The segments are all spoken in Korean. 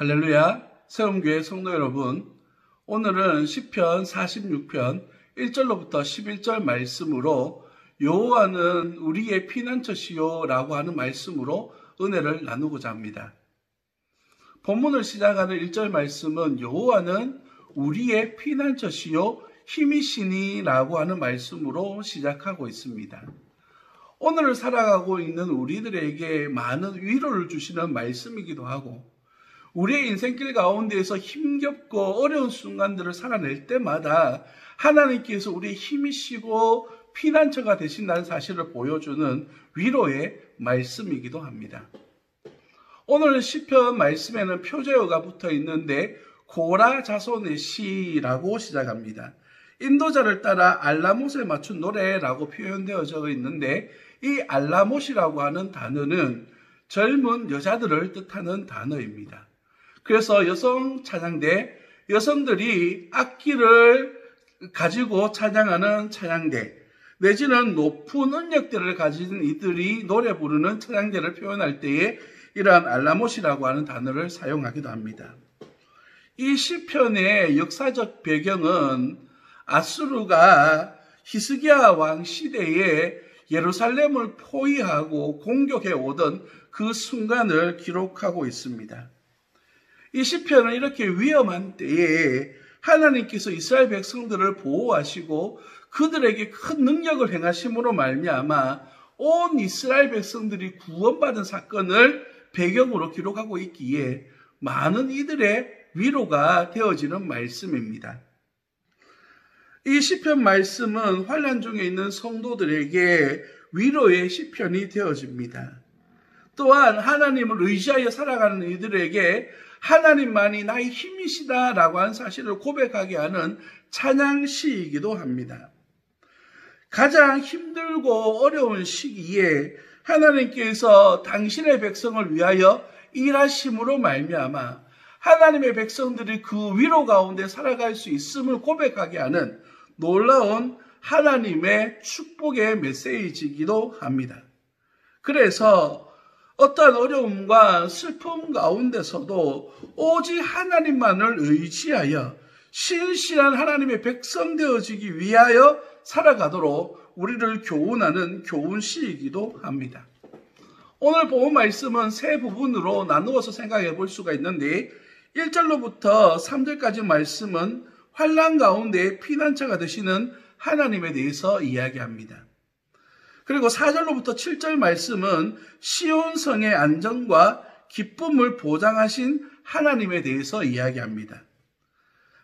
할렐루야, 세움교회 성도 여러분, 오늘은 시편 46편 1절로부터 11절 말씀으로 여호와는 우리의 피난처시요 라고 하는 말씀으로 은혜를 나누고자 합니다. 본문을 시작하는 1절 말씀은 여호와는 우리의 피난처시요 힘이시니 라고 하는 말씀으로 시작하고 있습니다. 오늘을 살아가고 있는 우리들에게 많은 위로를 주시는 말씀이기도 하고, 우리의 인생길 가운데에서 힘겹고 어려운 순간들을 살아낼 때마다 하나님께서 우리의 힘이시고 피난처가 되신다는 사실을 보여주는 위로의 말씀이기도 합니다. 오늘 시편 말씀에는 표제어가 붙어 있는데 고라 자손의 시라고 시작합니다. 인도자를 따라 알라못에 맞춘 노래라고 표현되어져 있는데, 이 알라못이라고 하는 단어는 젊은 여자들을 뜻하는 단어입니다. 그래서 여성 찬양대, 여성들이 악기를 가지고 찬양하는 찬양대, 내지는 높은 음역대를 가진 이들이 노래 부르는 찬양대를 표현할 때에 이러한 알라못이라고 하는 단어를 사용하기도 합니다. 이 시편의 역사적 배경은 아수르가 히스기야 왕 시대에 예루살렘을 포위하고 공격해 오던 그 순간을 기록하고 있습니다. 이 시편은 이렇게 위험한 때에 하나님께서 이스라엘 백성들을 보호하시고 그들에게 큰 능력을 행하심으로 말미암아 온 이스라엘 백성들이 구원받은 사건을 배경으로 기록하고 있기에 많은 이들의 위로가 되어지는 말씀입니다. 이 시편 말씀은 환난 중에 있는 성도들에게 위로의 시편이 되어집니다. 또한 하나님을 의지하여 살아가는 이들에게 하나님만이 나의 힘이시다라고 하는 사실을 고백하게 하는 찬양시이기도 합니다. 가장 힘들고 어려운 시기에 하나님께서 당신의 백성을 위하여 일하심으로 말미암아 하나님의 백성들이 그 위로 가운데 살아갈 수 있음을 고백하게 하는 놀라운 하나님의 축복의 메시지이기도 합니다. 그래서 어떠한 어려움과 슬픔 가운데서도 오직 하나님만을 의지하여 신실한 하나님의 백성 되어지기 위하여 살아가도록 우리를 교훈하는 교훈시이기도 합니다. 오늘 본 말씀은 세 부분으로 나누어서 생각해 볼 수가 있는데, 1절로부터 3절까지 말씀은 환난 가운데 피난처가 되시는 하나님에 대해서 이야기합니다. 그리고 4절로부터 7절 말씀은 시온성의 안정과 기쁨을 보장하신 하나님에 대해서 이야기합니다.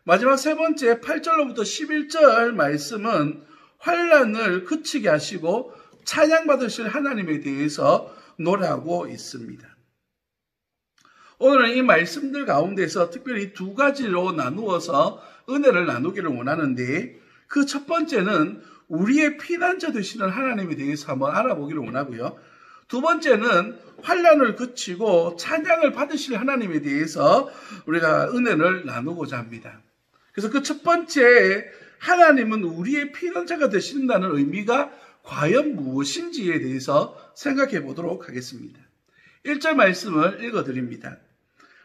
마지막 세 번째 8절로부터 11절 말씀은 환난을 그치게 하시고 찬양받으실 하나님에 대해서 노래하고 있습니다. 오늘은 이 말씀들 가운데서 특별히 두 가지로 나누어서 은혜를 나누기를 원하는데, 그 첫 번째는 우리의 피난처 되시는 하나님에 대해서 한번 알아보기를 원하고요. 두 번째는 환난을 그치고 찬양을 받으실 하나님에 대해서 우리가 은혜를 나누고자 합니다. 그래서 그 첫 번째 하나님은 우리의 피난처가 되신다는 의미가 과연 무엇인지에 대해서 생각해 보도록 하겠습니다. 1절 말씀을 읽어드립니다.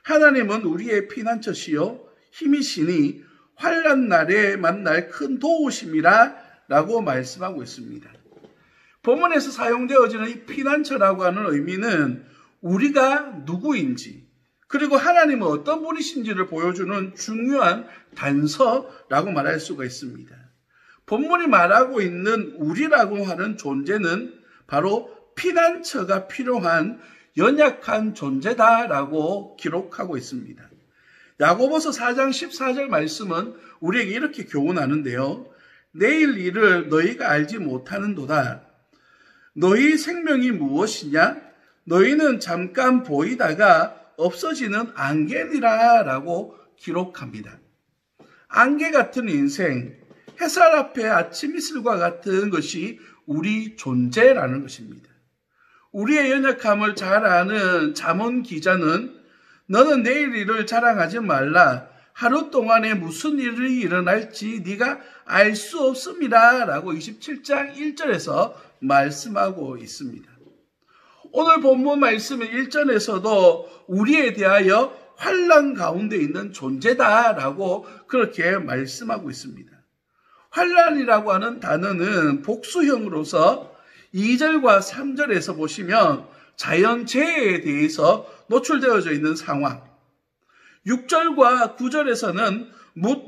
하나님은 우리의 피난처시요 힘이시니 환난 날에 만날 큰 도우심이라 라고 말씀하고 있습니다. 본문에서 사용되어지는 이 피난처라고 하는 의미는 우리가 누구인지, 그리고 하나님은 어떤 분이신지를 보여주는 중요한 단서라고 말할 수가 있습니다. 본문이 말하고 있는 우리라고 하는 존재는 바로 피난처가 필요한 연약한 존재다라고 기록하고 있습니다. 야고보서 4장 14절 말씀은 우리에게 이렇게 교훈하는데요. 내일 일을 너희가 알지 못하는도다. 너희 생명이 무엇이냐? 너희는 잠깐 보이다가 없어지는 안개니라 라고 기록합니다. 안개 같은 인생, 햇살 앞에 아침 이슬과 같은 것이 우리 존재라는 것입니다. 우리의 연약함을 잘 아는 잠언 기자는 너는 내일 일을 자랑하지 말라. 하루 동안에 무슨 일이 일어날지 네가 알 수 없습니다. 라고 27장 1절에서 말씀하고 있습니다. 오늘 본문 말씀의 1절에서도 우리에 대하여 환난 가운데 있는 존재다라고 그렇게 말씀하고 있습니다. 환난이라고 하는 단어는 복수형으로서 2절과 3절에서 보시면 자연재해에 대해서 노출되어져 있는 상황, 6절과 9절에서는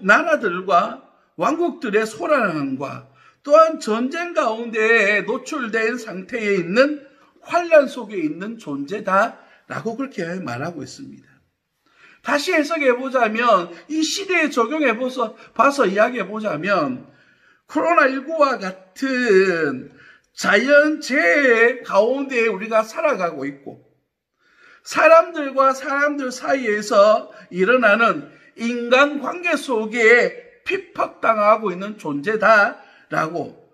나라들과 왕국들의 소란함과 또한 전쟁 가운데 노출된 상태에 있는 환난 속에 있는 존재다라고 그렇게 말하고 있습니다. 다시 해석해 보자면, 이 시대에 적용해 봐서 이야기해 보자면, 코로나19와 같은 자연재해 가운데 우리가 살아가고 있고, 사람들과 사람들 사이에서 일어나는 인간관계 속에 핍박당하고 있는 존재다라고,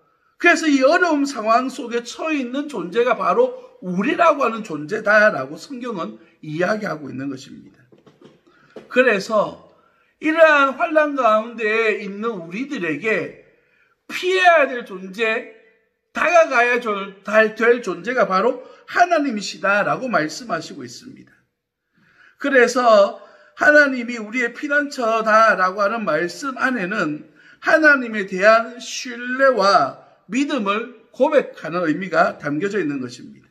그래서 이 어려운 상황 속에 처해 있는 존재가 바로 우리라고 하는 존재다라고 성경은 이야기하고 있는 것입니다. 그래서 이러한 환난 가운데 있는 우리들에게 피해야 될 존재, 다가가야 될 존재가 바로 하나님이시다라고 말씀하시고 있습니다. 그래서 하나님이 우리의 피난처다라고 하는 말씀 안에는 하나님에 대한 신뢰와 믿음을 고백하는 의미가 담겨져 있는 것입니다.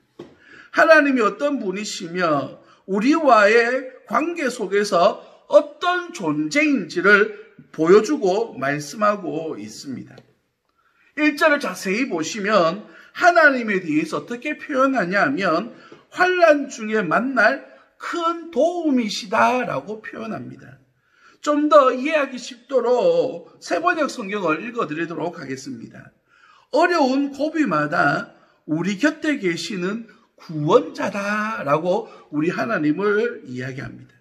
하나님이 어떤 분이시며 우리와의 관계 속에서 어떤 존재인지를 보여주고 말씀하고 있습니다. 1절을 자세히 보시면 하나님에 대해서 어떻게 표현하냐면 환난 중에 만날 큰 도움이시다라고 표현합니다. 좀 더 이해하기 쉽도록 세번역 성경을 읽어드리도록 하겠습니다. 어려운 고비마다 우리 곁에 계시는 구원자다라고 우리 하나님을 이야기합니다.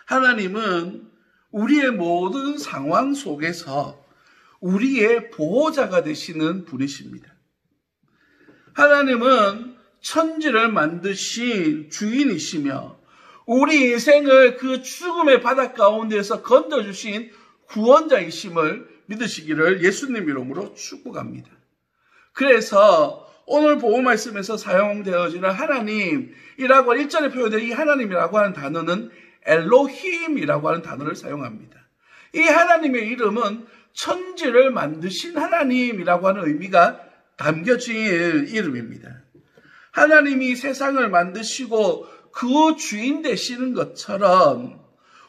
하나님은 우리의 모든 상황 속에서 우리의 보호자가 되시는 분이십니다. 하나님은 천지를 만드신 주인이시며 우리 인생을 그 죽음의 바닥 가운데서 건져주신 구원자이심을 믿으시기를 예수님 이름으로 축복합니다. 그래서 오늘 복음 말씀에서 사용되어지는 하나님이라고 1절에 표현된 이 하나님이라고 하는 단어는 엘로힘이라고 하는 단어를 사용합니다. 이 하나님의 이름은 천지를 만드신 하나님이라고 하는 의미가 담겨진 이름입니다. 하나님이 세상을 만드시고 그 주인 되시는 것처럼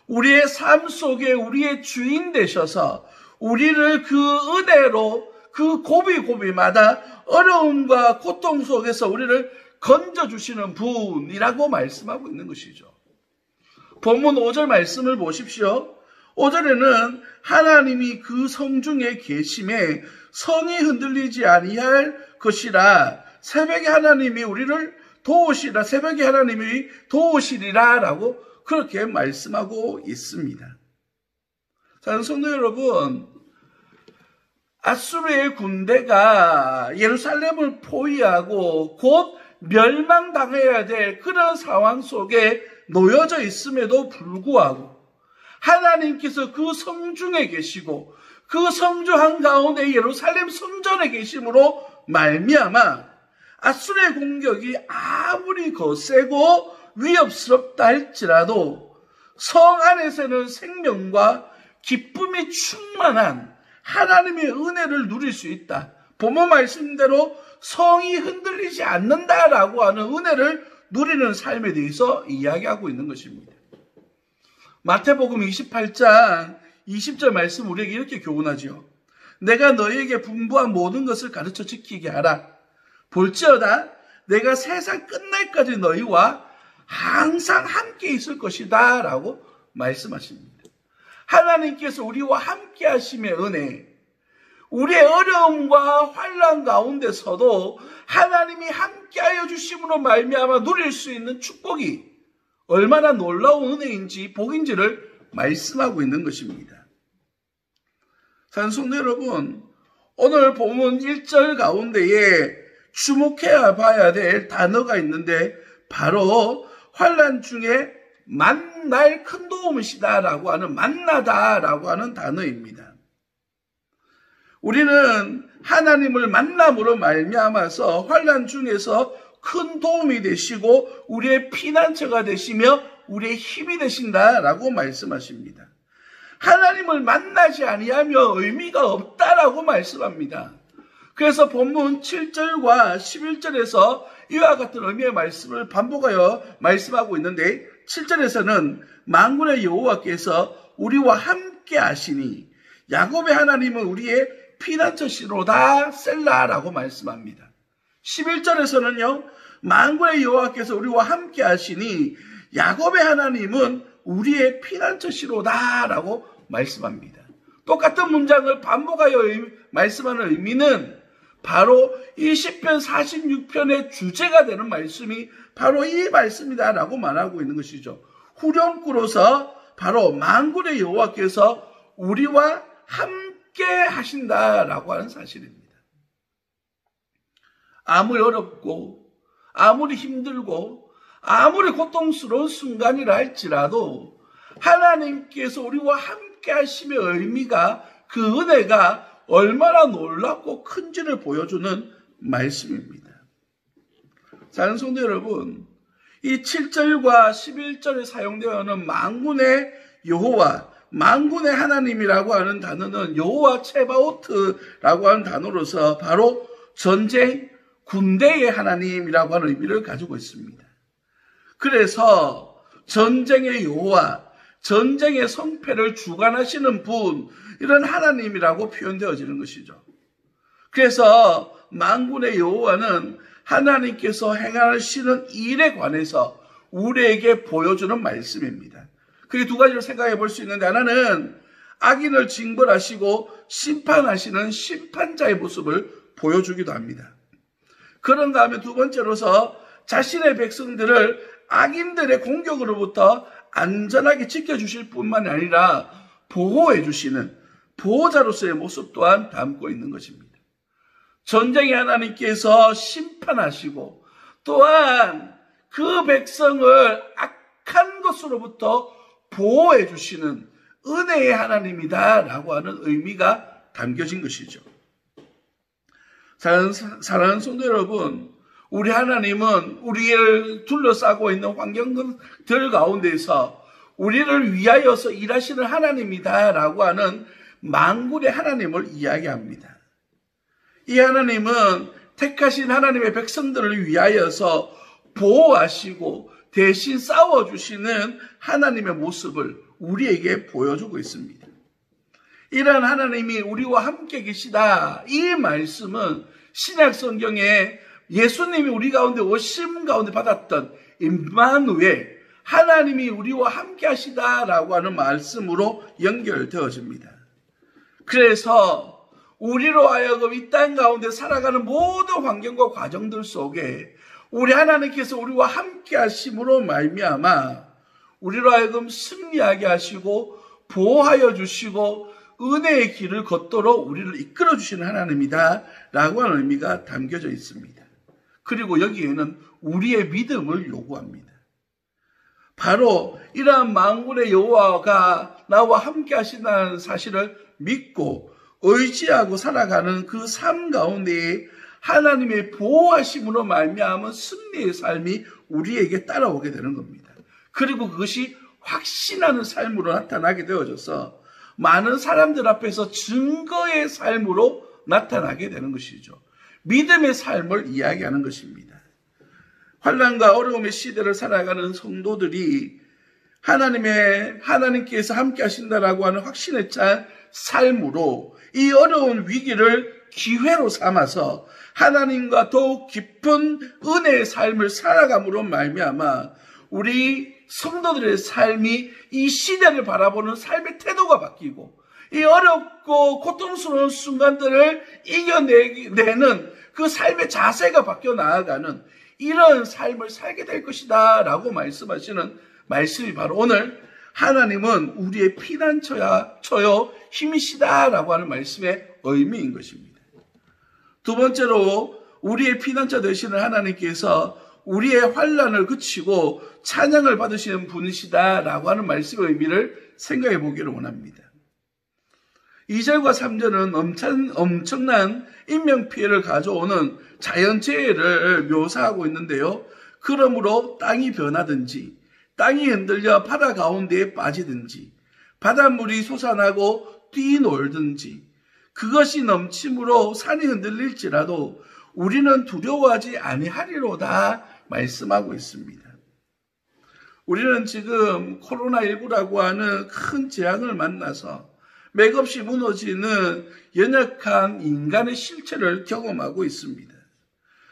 우리의 삶 속에 우리의 주인 되셔서 우리를 그 은혜로 그 고비고비마다 어려움과 고통 속에서 우리를 건져주시는 분이라고 말씀하고 있는 것이죠. 본문 5절 말씀을 보십시오. 5절에는 하나님이 그 성중에 계심에 성이 흔들리지 아니할 것이라 새벽에 하나님이 우리를 도우시라 새벽에 하나님이 도우시리라 라고 그렇게 말씀하고 있습니다. 자, 성도 여러분, 아수르의 군대가 예루살렘을 포위하고 곧 멸망당해야 될 그런 상황 속에 놓여져 있음에도 불구하고 하나님께서 그 성중에 계시고 그 성주 한가운데 예루살렘 성전에 계심으로 말미암아 아수르의 공격이 아무리 거세고 위협스럽다 할지라도 성 안에서는 생명과 기쁨이 충만한 하나님의 은혜를 누릴 수 있다. 본문 말씀대로 성이 흔들리지 않는다라고 하는 은혜를 누리는 삶에 대해서 이야기하고 있는 것입니다. 마태복음 28장 20절 말씀 우리에게 이렇게 교훈하지요. 내가 너희에게 분부한 모든 것을 가르쳐 지키게 하라. 볼지어다 내가 세상 끝날까지 너희와 항상 함께 있을 것이다 라고 말씀하십니다. 하나님께서 우리와 함께 하심의 은혜, 우리의 어려움과 환난 가운데서도 하나님이 함께하여 주심으로 말미암아 누릴 수 있는 축복이 얼마나 놀라운 은혜인지 복인지를 말씀하고 있는 것입니다. 성도 여러분, 오늘 본문 1절 가운데에 주목해야 봐야 될 단어가 있는데 바로 환난 중에 만날 큰 도움이시다라고 하는 만나다라고 하는 단어입니다. 우리는 하나님을 만남으로 말미암아서 환난 중에서 큰 도움이 되시고 우리의 피난처가 되시며 우리의 힘이 되신다라고 말씀하십니다. 하나님을 만나지 아니하면 의미가 없다라고 말씀합니다. 그래서 본문 7절과 11절에서 이와 같은 의미의 말씀을 반복하여 말씀하고 있는데 7절에서는 만군의 여호와께서 우리와 함께 하시니 야곱의 하나님은 우리의 피난처시로다 셀라라고 말씀합니다. 11절에서는요. 만군의 여호와께서 우리와 함께 하시니 야곱의 하나님은 우리의 피난처시로다라고 말씀합니다. 똑같은 문장을 반복하여 말씀하는 의미는 바로 이 시편 46편의 주제가 되는 말씀이 바로 이 말씀이다라고 말하고 있는 것이죠. 후렴구로서 바로 만군의 여호와께서 우리와 함께 하신다라고 하는 사실입니다. 아무리 어렵고 아무리 힘들고 아무리 고통스러운 순간이라 할지라도 하나님께서 우리와 함께 하심의 의미가 그 은혜가 얼마나 놀랍고 큰지를 보여주는 말씀입니다. 사랑하는 성도 여러분, 이 7절과 11절에 사용되어 있는 만군의 여호와, 만군의 하나님이라고 하는 단어는 여호와 체바오트라고 하는 단어로서 바로 전쟁, 군대의 하나님이라고 하는 의미를 가지고 있습니다. 그래서 전쟁의 여호와, 전쟁의 성패를 주관하시는 분, 이런 하나님이라고 표현되어지는 것이죠. 그래서 만군의 여호와는 하나님께서 행하시는 일에 관해서 우리에게 보여주는 말씀입니다. 그게 두 가지로 생각해 볼 수 있는데, 하나는 악인을 징벌하시고 심판하시는 심판자의 모습을 보여주기도 합니다. 그런가 하면 두 번째로서 자신의 백성들을 악인들의 공격으로부터 안전하게 지켜주실 뿐만 아니라 보호해 주시는 보호자로서의 모습 또한 담고 있는 것입니다. 전쟁의 하나님께서 심판하시고 또한 그 백성을 악한 것으로부터 보호해 주시는 은혜의 하나님이다라고 하는 의미가 담겨진 것이죠. 사랑하는 성도 여러분, 우리 하나님은 우리를 둘러싸고 있는 환경들 가운데서 우리를 위하여서 일하시는 하나님이다라고 하는 만군의 하나님을 이야기합니다. 이 하나님은 택하신 하나님의 백성들을 위하여서 보호하시고 대신 싸워주시는 하나님의 모습을 우리에게 보여주고 있습니다. 이러한 하나님이 우리와 함께 계시다. 이 말씀은 신약 성경에 예수님이 우리 가운데 오심 가운데 받았던 임마누엘, 하나님이 우리와 함께 하시다라고 하는 말씀으로 연결되어집니다. 그래서 우리로 하여금 이 땅 가운데 살아가는 모든 환경과 과정들 속에 우리 하나님께서 우리와 함께 하심으로 말미암아 우리로 하여금 승리하게 하시고 보호하여 주시고 은혜의 길을 걷도록 우리를 이끌어 주시는 하나님이다 라고 하는 의미가 담겨져 있습니다. 그리고 여기에는 우리의 믿음을 요구합니다. 바로 이러한 만군의 여호와가 나와 함께 하신다는 사실을 믿고 의지하고 살아가는 그 삶 가운데에 하나님의 보호하심으로 말미암은 승리의 삶이 우리에게 따라오게 되는 겁니다. 그리고 그것이 확신하는 삶으로 나타나게 되어져서 많은 사람들 앞에서 증거의 삶으로 나타나게 되는 것이죠. 믿음의 삶을 이야기하는 것입니다. 환난과 어려움의 시대를 살아가는 성도들이 하나님께서 함께 하신다라고 하는 확신에 찬 삶으로 이 어려운 위기를 기회로 삼아서 하나님과 더욱 깊은 은혜의 삶을 살아감으로 말미암아 우리 성도들의 삶이 이 시대를 바라보는 삶의 태도가 바뀌고 이 어렵고 고통스러운 순간들을 이겨내는 그 삶의 자세가 바뀌어 나아가는 이런 삶을 살게 될 것이다 라고 말씀하시는 말씀이 바로 오늘 하나님은 우리의 피난처요 힘이시다 라고 하는 말씀의 의미인 것입니다. 두 번째로 우리의 피난처 되시는 하나님께서 우리의 환난을 그치고 찬양을 받으시는 분이시다 라고 하는 말씀의 의미를 생각해 보기를 원합니다. 2절과 3절은 엄청난 인명피해를 가져오는 자연재해를 묘사하고 있는데요. 그러므로 땅이 변하든지 땅이 흔들려 바다 가운데에 빠지든지 바닷물이 솟아나고 뛰놀든지 그것이 넘침으로 산이 흔들릴지라도 우리는 두려워하지 아니하리로다 말씀하고 있습니다. 우리는 지금 코로나19라고 하는 큰 재앙을 만나서 맥없이 무너지는 연약한 인간의 실체를 경험하고 있습니다.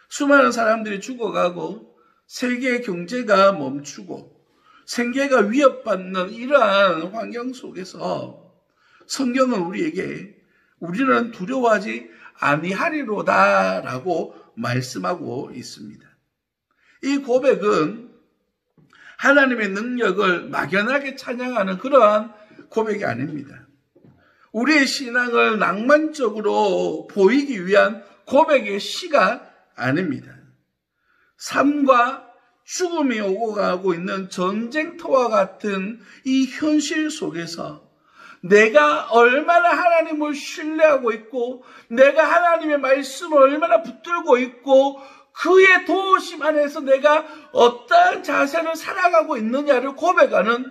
수많은 사람들이 죽어가고 세계 경제가 멈추고 생계가 위협받는 이러한 환경 속에서 성경은 우리에게 우리는 두려워하지 아니하리로다라고 말씀하고 있습니다. 이 고백은 하나님의 능력을 막연하게 찬양하는 그러한 고백이 아닙니다. 우리의 신앙을 낭만적으로 보이기 위한 고백의 시가 아닙니다. 삶과 죽음이 오고 가고 있는 전쟁터와 같은 이 현실 속에서 내가 얼마나 하나님을 신뢰하고 있고 내가 하나님의 말씀을 얼마나 붙들고 있고 그의 도우심 안에서 내가 어떠한 자세를 살아가고 있느냐를 고백하는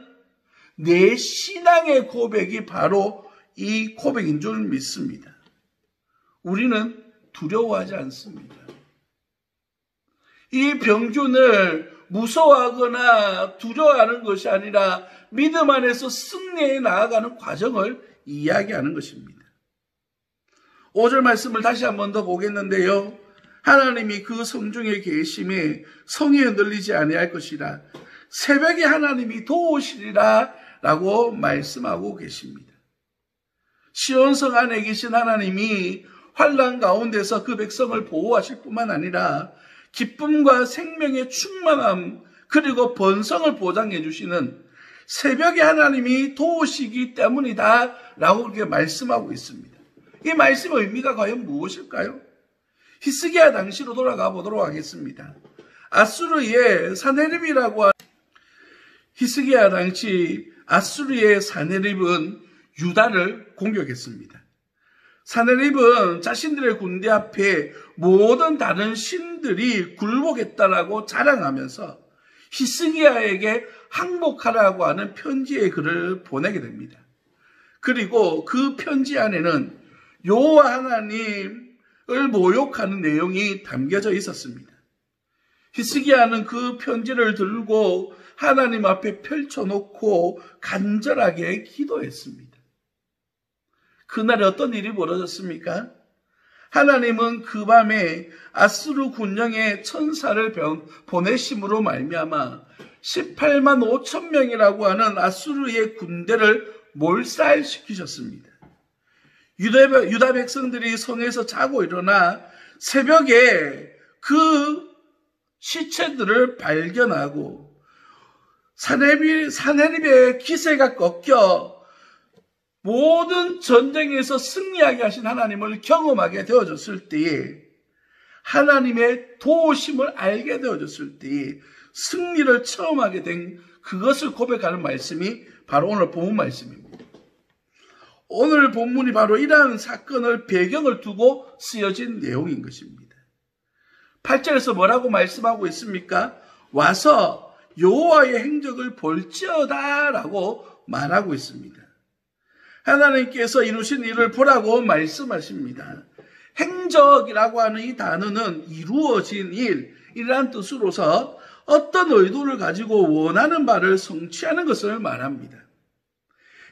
내 신앙의 고백이 바로 이 고백인 줄 믿습니다. 우리는 두려워하지 않습니다. 이 병균을 무서워하거나 두려워하는 것이 아니라 믿음 안에서 승리해 나아가는 과정을 이야기하는 것입니다. 5절 말씀을 다시 한 번 더 보겠는데요. 하나님이 그 성중에 계심에 성이 흔들리지 아니할 것이라 새벽에 하나님이 도우시리라 라고 말씀하고 계십니다. 시온성 안에 계신 하나님이 환난 가운데서 그 백성을 보호하실 뿐만 아니라 기쁨과 생명의 충만함 그리고 번성을 보장해 주시는 새벽에 하나님이 도우시기 때문이다 라고 그렇게 말씀하고 있습니다. 이 말씀의 의미가 과연 무엇일까요? 히스기야 당시로 돌아가 보도록 하겠습니다. 아수르의 사네립이라고 하는 히스기야 당시 아수르의 사네립은 유다를 공격했습니다. 사네립은 자신들의 군대 앞에 모든 다른 신들이 굴복했다라고 자랑하면서 히스기야에게 항복하라고 하는 편지의 글을 보내게 됩니다. 그리고 그 편지 안에는 여호와 하나님을 모욕하는 내용이 담겨져 있었습니다. 히스기야는 그 편지를 들고 하나님 앞에 펼쳐놓고 간절하게 기도했습니다. 그날 어떤 일이 벌어졌습니까? 하나님은 그 밤에 아수르 군령의 천사를 보내심으로 말미암아 18만 5천 명이라고 하는 아수르의 군대를 몰살시키셨습니다. 유다 백성들이 성에서 자고 일어나 새벽에 그 시체들을 발견하고 사네립의 기세가 꺾여 모든 전쟁에서 승리하게 하신 하나님을 경험하게 되어졌을 때에 하나님의 도우심을 알게 되어졌을 때에 승리를 체험하게 된 그것을 고백하는 말씀이 바로 오늘 본문 말씀입니다. 오늘 본문이 바로 이러한 사건을 배경을 두고 쓰여진 내용인 것입니다. 8절에서 뭐라고 말씀하고 있습니까? 와서 여호와의 행적을 볼지어다 라고 말하고 있습니다. 하나님께서 이루신 일을 보라고 말씀하십니다. 행적이라고 하는 이 단어는 이루어진 일이라는 뜻으로서 어떤 의도를 가지고 원하는 바를 성취하는 것을 말합니다.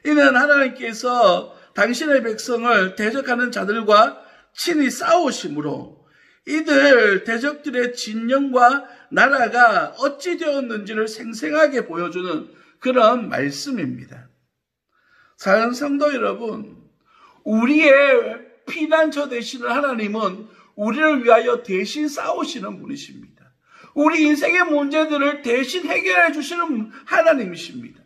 이는 하나님께서 당신의 백성을 대적하는 자들과 친히 싸우심으로 이들 대적들의 진영과 나라가 어찌 되었는지를 생생하게 보여주는 그런 말씀입니다. 사랑하는 성도 여러분, 우리의 피난처 되시는 하나님은 우리를 위하여 대신 싸우시는 분이십니다. 우리 인생의 문제들을 대신 해결해 주시는 하나님이십니다.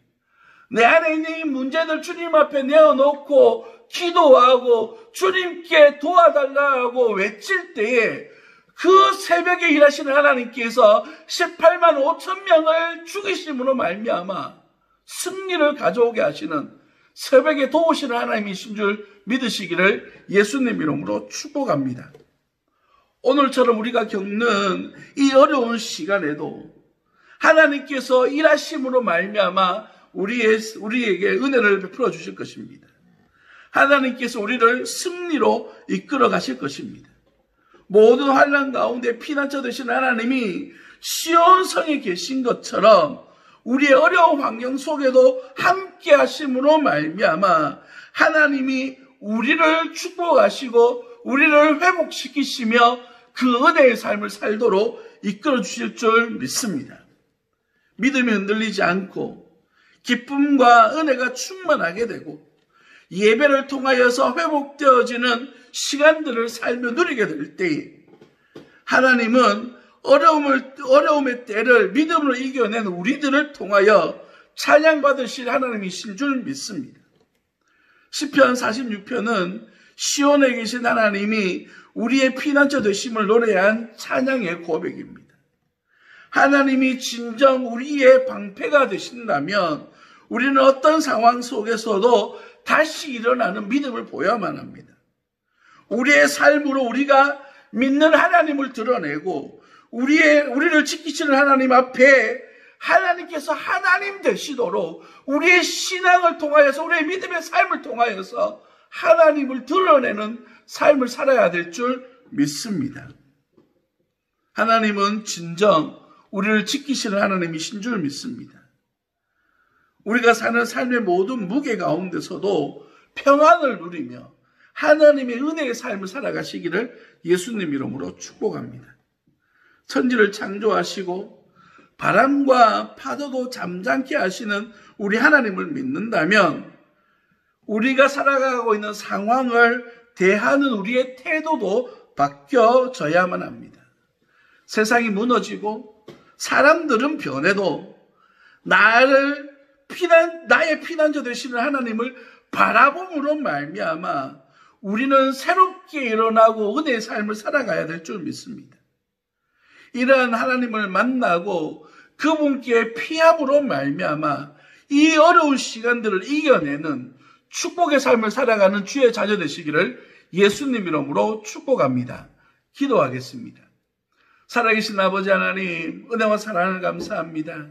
내 안에 있는 이 문제들 주님 앞에 내어놓고 기도하고 주님께 도와달라고 외칠 때에 그 새벽에 일하시는 하나님께서 18만 5천 명을 죽이심으로 말미암아 승리를 가져오게 하시는 새벽에 도우시는 하나님이신 줄 믿으시기를 예수님 이름으로 축복합니다. 오늘처럼 우리가 겪는 이 어려운 시간에도 하나님께서 일하심으로 말미암아 우리에게 은혜를 베풀어 주실 것입니다. 하나님께서 우리를 승리로 이끌어 가실 것입니다. 모든 환난 가운데 피난처 되시는 하나님이 시온 성에 계신 것처럼 우리의 어려운 환경 속에도 함께 하심으로 말미암아 하나님이 우리를 축복하시고 우리를 회복시키시며 그 은혜의 삶을 살도록 이끌어 주실 줄 믿습니다. 믿음이 흔들리지 않고 기쁨과 은혜가 충만하게 되고 예배를 통하여서 회복되어지는 시간들을 살며 누리게 될 때에 하나님은 어려움의 때를 믿음으로 이겨낸 우리들을 통하여 찬양받으실 하나님이신 줄 믿습니다. 시편 46편은 시온에 계신 하나님이 우리의 피난처 되심을 노래한 찬양의 고백입니다. 하나님이 진정 우리의 방패가 되신다면 우리는 어떤 상황 속에서도 다시 일어나는 믿음을 보여야만 합니다. 우리의 삶으로 우리가 믿는 하나님을 드러내고 우리를 지키시는 하나님 앞에 하나님께서 하나님 되시도록 우리의 신앙을 통하여서 우리의 믿음의 삶을 통하여서 하나님을 드러내는 삶을 살아야 될 줄 믿습니다. 하나님은 진정 우리를 지키시는 하나님이신 줄 믿습니다. 우리가 사는 삶의 모든 무게 가운데서도 평안을 누리며 하나님의 은혜의 삶을 살아가시기를 예수님 이름으로 축복합니다. 천지를 창조하시고 바람과 파도도 잠잠케 하시는 우리 하나님을 믿는다면 우리가 살아가고 있는 상황을 대하는 우리의 태도도 바뀌어져야만 합니다. 세상이 무너지고 사람들은 변해도 나의 피난처 되시는 하나님을 바라봄으로 말미암아 우리는 새롭게 일어나고 은혜의 삶을 살아가야 될 줄 믿습니다. 이러한 하나님을 만나고 그분께 피함으로 말미암아 이 어려운 시간들을 이겨내는 축복의 삶을 살아가는 주의 자녀 되시기를 예수님 이름으로 축복합니다. 기도하겠습니다. 살아계신 아버지 하나님, 은혜와 사랑을 감사합니다.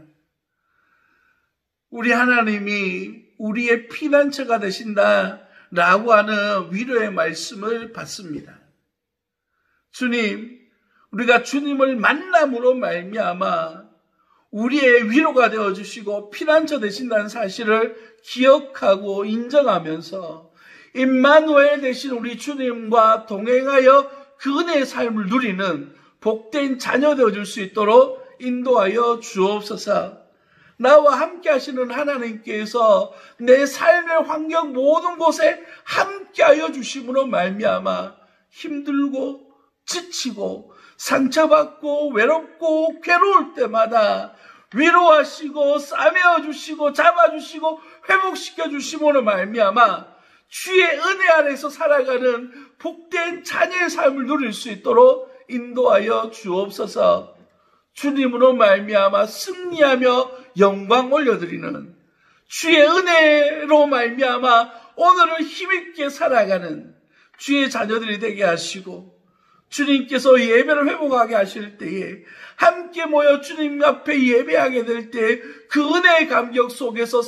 우리 하나님이 우리의 피난처가 되신다라고 하는 위로의 말씀을 받습니다. 주님, 우리가 주님을 만남으로 말미암아 우리의 위로가 되어주시고 피난처 되신다는 사실을 기억하고 인정하면서 임마누엘 되신 우리 주님과 동행하여 그 은혜의 삶을 누리는 복된 자녀 되어줄 수 있도록 인도하여 주옵소서. 나와 함께 하시는 하나님께서 내 삶의 환경 모든 곳에 함께하여 주심으로 말미암아 힘들고 지치고 상처받고 외롭고 괴로울 때마다 위로하시고 싸매어 주시고 잡아주시고 회복시켜 주심으로 말미암아 주의 은혜 아래서 살아가는 복된 자녀의 삶을 누릴 수 있도록 인도하여 주옵소서. 주님으로 말미암아 승리하며 영광 올려드리는 주의 은혜로 말미암아 오늘을 힘있게 살아가는 주의 자녀들이 되게 하시고 주님께서 예배를 회복하게 하실 때에 함께 모여 주님 앞에 예배하게 될 때 그 은혜의 감격 속에서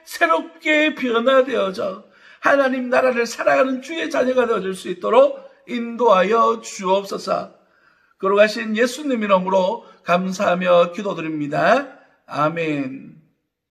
새롭게 변화되어져 하나님 나라를 살아가는 주의 자녀가 되어줄 수 있도록 인도하여 주옵소서. 걸어가신 예수님 이름으로 감사하며 기도드립니다. 아멘.